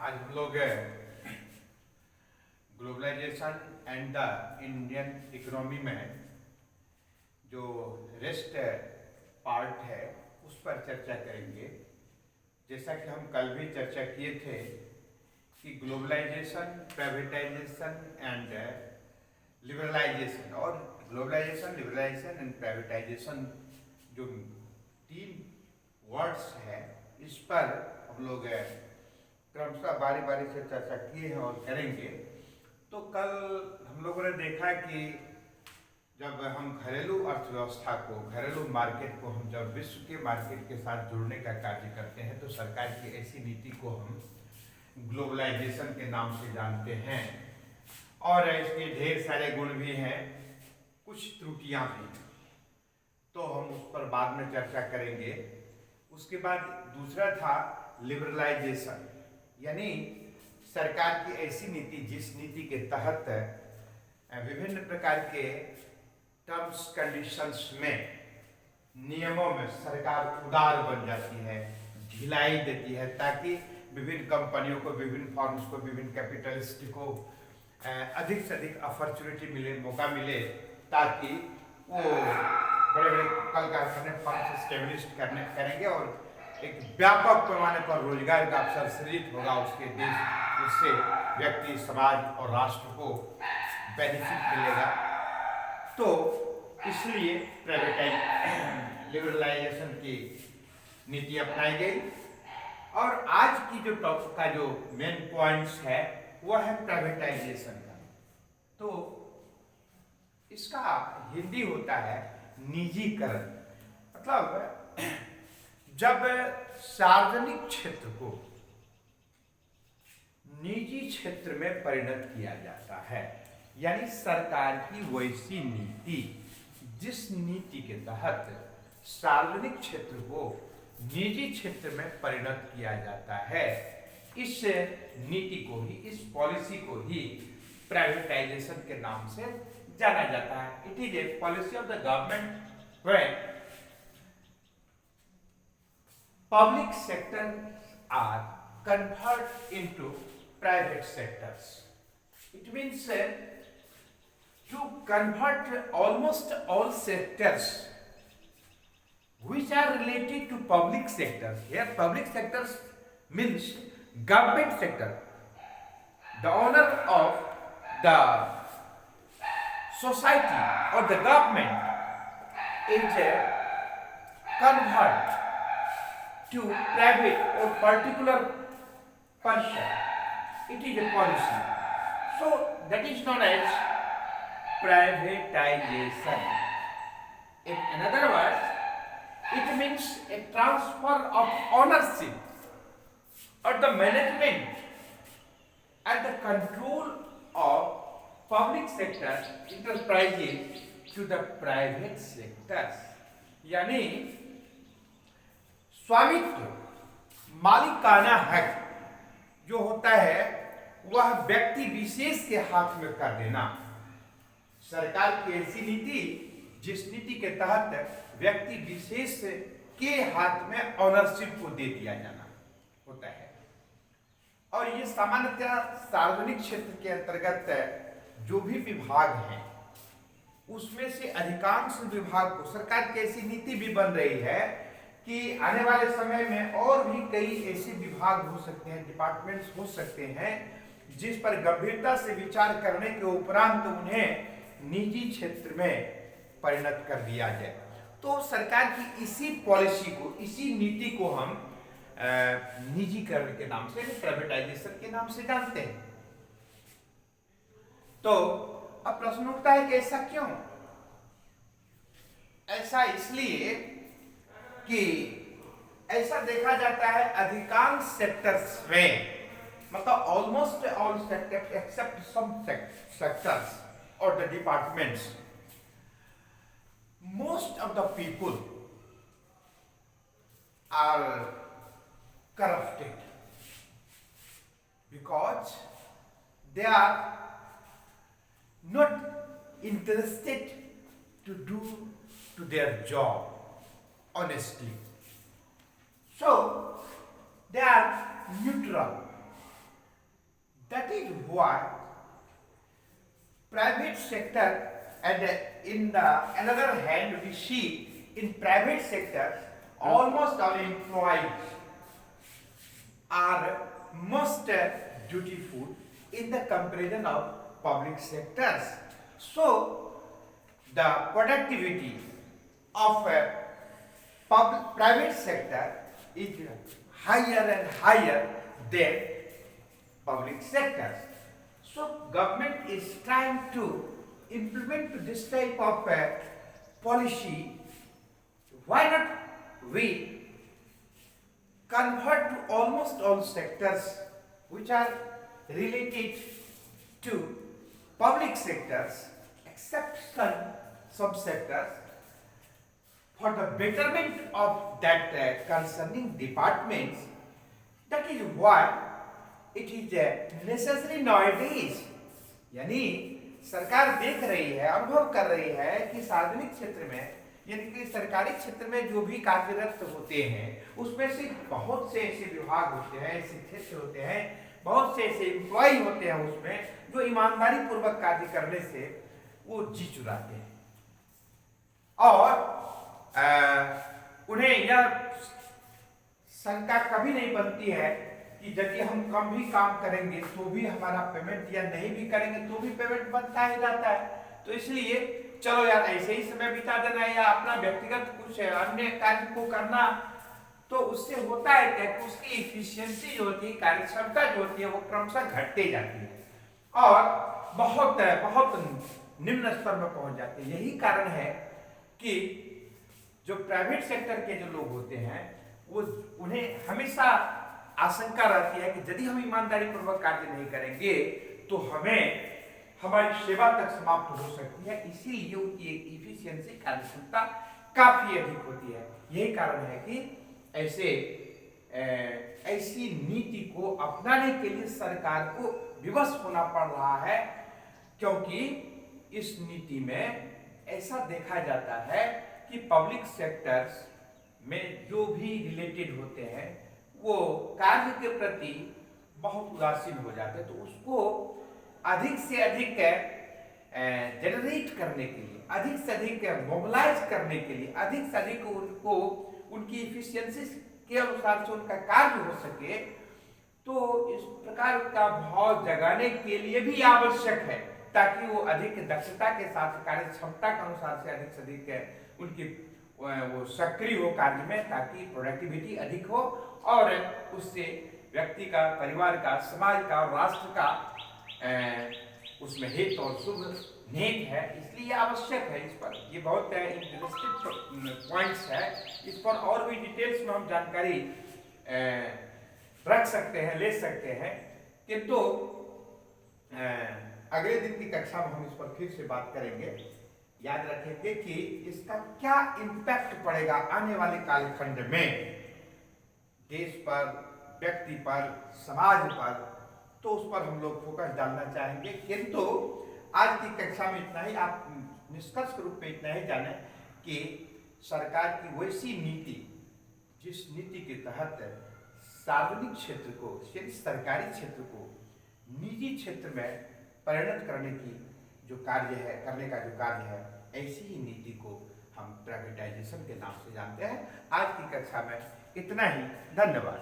आज हम लोग globalisation and the Indian economy में जो रेस्ट पार्ट है उस पर चर्चा करेंगे। जैसा कि हम कल भी चर्चा किए थे कि ग्लोबलाइजेशन, प्राइवेटाइजेशन एंड लिबरलाइजेशन, और ग्लोबलाइजेशन, लिबरलाइजेशन एंड प्राइवेटाइजेशन जो तीन वर्ड्स है, इस पर हम लोग क्रमशः बारी बारी से चर्चा किए हैं और करेंगे। तो कल हम लोगों ने देखा कि जब हम घरेलू अर्थव्यवस्था को, घरेलू मार्केट को हम जब विश्व के मार्केट के साथ जुड़ने का कार्य करते हैं तो सरकार की ऐसी नीति को हम ग्लोबलाइजेशन के नाम से जानते हैं। और इसके ढेर सारे गुण भी हैं, कुछ त्रुटियां भी हैं, तो हम उस पर बाद में चर्चा करेंगे। उसके बाद दूसरा था लिबरलाइजेशन, यानी सरकार की ऐसी नीति जिस नीति के तहत विभिन्न प्रकार के टर्म्स कंडीशंस में, नियमों में सरकार उदार बन जाती है, ढिलाई देती है, ताकि विभिन्न कंपनियों को, विभिन्न फर्म्स को, विभिन्न कैपिटलिस्ट को अधिक से अधिक अपॉर्चुनिटी मिले, मौका मिले, ताकि वो बड़े बड़े कल कारखाने फर्म स्टेब्लिश करेंगे और एक व्यापक पैमाने पर रोजगार का अवसर सृजित होगा उसके देश, उससे व्यक्ति, समाज और राष्ट्र को बेनिफिट मिलेगा। तो इसलिए लिबरलाइजेशन की नीति अपनाई गई। और आज की जो टॉपिक का जो मेन पॉइंट्स है वह है प्राइवेटाइजेशन का। तो इसका हिंदी होता है निजीकरण। मतलब जब सार्वजनिक क्षेत्र को निजी क्षेत्र में परिणत किया जाता है, यानी सरकार की वैसी नीति जिस नीति के तहत सार्वजनिक क्षेत्र को निजी क्षेत्र में परिणत किया जाता है, इस नीति को ही, इस पॉलिसी को ही प्राइवेटाइजेशन के नाम से जाना जाता है। It is a policy of the government when public sectors are converted into private sectors. It means to convert almost all sectors which are related to public sector. Here public sectors means government sector. The owner of the society or the government is convert to private or particular person. It is a policy. So that is known as privatization. In another words, it means a transfer of ownership or the management and the control of public sector enterprises to the private sectors. यानी स्वामित्व, मालिकाना हक जो होता है वह व्यक्ति विशेष के हाथ में कर देना। सरकार की ऐसी नीति जिस नीति के तहत व्यक्ति विशेष के हाथ में ऑनरशिप को दे दिया जाना होता है। और ये सामान्यतः सार्वजनिक क्षेत्र के अंतर्गत जो भी विभाग हैं उसमें से अधिकांश विभाग को, सरकार की ऐसी नीति भी बन रही है कि आने वाले समय में और भी कई ऐसे विभाग हो सकते हैं, डिपार्टमेंट्स हो सकते हैं, जिस पर गंभीरता से विचार करने के उपरांत उन्हें निजी क्षेत्र में परिणत कर दिया जाए। तो सरकार की इसी पॉलिसी को, इसी नीति को हम निजीकरण के नाम से, प्राइवेटाइजेशन के नाम से जानते हैं। तो अब प्रश्न उठता है कि ऐसा क्यों? ऐसा इसलिए कि ऐसा देखा जाता है अधिकांश सेक्टर्स में, मतलब almost all sectors except some sectors और the departments, most of the people are corrupted because they are not interested to do to their job honestly. So they are neutral That is why private sector, and in the another hand we see in private sector almost all employees are most dutiful in the comparison of public sectors. So the productivity of private sector is higher and higher than public sectors. So government is trying to implement this type of policy. Why not we convert to almost all sectors which are related to public sectors, except some sectors, for the betterment of that concerning departments. That is why it is necessary nowadays, यानी सरकार देख रही है, अनुभव कर रही है कि सार्वजनिक क्षेत्र में यानी कि सरकारी क्षेत्र में जो भी कार्यरत होते हैं उसमें से बहुत से ऐसे विभाग होते हैं, ऐसे क्षेत्र होते हैं, बहुत से ऐसे एम्प्लॉय होते हैं उसमें जो ईमानदारी पूर्वक कार्य करने से वो जी चुराते हैं और उन्हें यह शंका कभी नहीं बनती है कि यदि हम कम भी काम करेंगे तो भी हमारा पेमेंट, या नहीं भी करेंगे तो भी पेमेंट बनता ही जाता है। तो इसलिए चलो यार ऐसे ही समय बिता देना या अपना व्यक्तिगत कुछ अन्य कार्य को करना, तो उससे होता है क्या कि उसकी इफिशियंसी जो होती है, कार्यक्षमता जो होती है वो क्रमशः घटते जाती है और बहुत बहुत निम्न स्तर में पहुंच जाती है। यही कारण है कि जो प्राइवेट सेक्टर के जो लोग होते हैं वो उन्हें हमेशा आशंका रहती है कि यदि हम ईमानदारी पूर्वक कार्य नहीं करेंगे तो हमें हमारी सेवा तक समाप्त हो सकती है, इसीलिए उनकी इफिशियंसी कार्यक्षमता काफी अधिक होती है। यही कारण है कि ऐसी नीति को अपनाने के लिए सरकार को विवश होना पड़ रहा है, क्योंकि इस नीति में ऐसा देखा जाता है कि पब्लिक सेक्टर्स में जो भी रिलेटेड होते हैं वो कार्य के प्रति बहुत उदासीन हो जाते हैं, तो उसको अधिक से अधिक जनरेट करने के लिए, अधिक से अधिक मोबिलाइज करने के लिए, अधिक से अधिक उनको उनकी इफिशियंसी के अनुसार से उनका कार्य हो सके, तो इस प्रकार का भाव जगाने के लिए भी आवश्यक है ताकि वो अधिक दक्षता के साथ कार्य क्षमता के अनुसार से अधिक उनकी वो सक्रिय हो कार्य में, ताकि प्रोडक्टिविटी अधिक हो और उससे व्यक्ति का, परिवार का, समाज का और राष्ट्र का उसमें हित और शुभ निहित है। इसलिए आवश्यक है। इस पर ये बहुत इंटरेस्टिंग पॉइंट्स है, इस पर और भी डिटेल्स में हम जानकारी रख सकते हैं, ले सकते हैं, किंतु अगले दिन की कक्षा में हम इस पर फिर से बात करेंगे। याद रखेंगे कि इसका क्या इम्पैक्ट पड़ेगा आने वाले कालखंड में देश पर, व्यक्ति पर, समाज पर, तो उस पर हम लोग फोकस डालना चाहेंगे। किंतु आज की कक्षा में इतना ही, आप निष्कर्ष के रूप में इतना ही जाने कि सरकार की वैसी नीति, जिस नीति के तहत सार्वजनिक क्षेत्र को, सरकारी क्षेत्र को निजी क्षेत्र में परिणत करने की जो कार्य है, करने का जो कार्य है, ऐसी ही नीति को हम प्राइवेटाइजेशन के नाम से जानते हैं। आज की कक्षा में इतना ही। धन्यवाद।